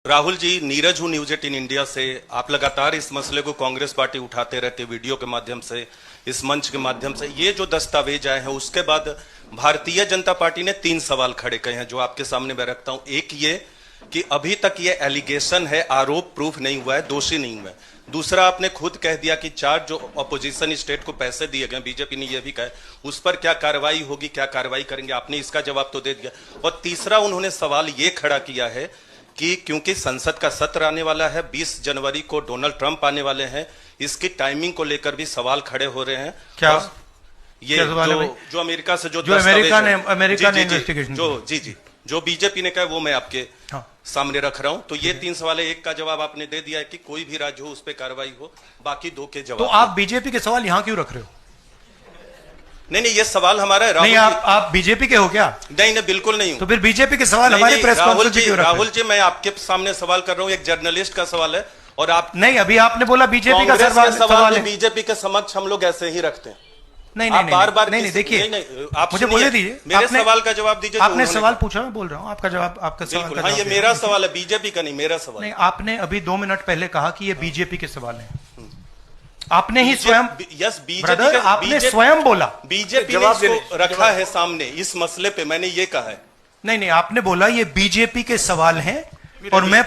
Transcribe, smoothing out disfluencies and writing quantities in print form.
राहुल जी, नीरज हूं news 18 India से। आप लगातार इस मसले को कांग्रेस पार्टी उठाते रहते, वीडियो के माध्यम से, इस मंच के माध्यम से। ये जो दस्तावेज आए हैं उसके बाद भारतीय जनता पार्टी ने 3 सवाल खड़े किए हैं जो आपके सामने मैं रखता हूं। एक ये कि अभी तक ये एलिगेशन है, आरोप प्रूफ नहीं हुआ है, दोषी नहीं हुआ है। दूसरा, आपने खुद कह दिया कि 4 जो अपोजिशन स्टेट को पैसे दिए गए, बीजेपी ने यह भी कहा, उस पर क्या कार्रवाई होगी, क्या कार्रवाई करेंगे, आपने इसका जवाब तो दे दिया। और तीसरा, उन्होंने सवाल ये खड़ा किया है कि क्योंकि संसद का सत्र आने वाला है, 20 जनवरी को डोनाल्ड ट्रंप आने वाले हैं, इसकी टाइमिंग को लेकर भी सवाल खड़े हो रहे हैं। क्या ये क्या जो अमेरिका से जो अमेरिका ने इन्वेस्टिगेशन जो बीजेपी ने कहा वो मैं आपके सामने रख रहा हूं। तो ये 3 सवाल है। एक का जवाब आपने दे दिया है कि कोई भी राज्य हो उस पर कार्रवाई हो, बाकी 2 के जवाब। तो आप बीजेपी के सवाल यहां क्यों रख रहे हो? नहीं, ये सवाल हमारा है। नहीं, आप बीजेपी के हो क्या? नहीं, बिल्कुल नहीं हूं। तो फिर बीजेपी के सवाल हमारे प्रेस कॉन्फ्रेंस में क्यों रख रहे हो? राहुल जी, मैं आपके सामने सवाल कर रहा हूं, एक जर्नलिस्ट का सवाल है। और आप नहीं, अभी आपने बोला बीजेपी का सवाल है। बीजेपी के समक्ष हम लोग ऐसे ही रखते हैं। नहीं, बार नहीं, देखिए, आप मुझे बोलने दीजिए। मेरे सवाल का जवाब दीजिए। आपने सवाल पूछा, मैं बोल रहा हूं आपका जवाब, आपका सवाल। हाँ, ये मेरा सवाल है, बीजेपी का नहीं, मेरा सवाल। नहीं, आपने अभी 2 मिनट पहले कहा कि ये बीजेपी के सवाल हैं। आपने ही स्वयं, यस, ब्रदर, आपने स्वयं बोला बीजेपी ने इसको रखा है सामने, इस मसले पे मैंने ये कहा है। नहीं, आपने बोला ये बीजेपी के सवाल हैं और मैं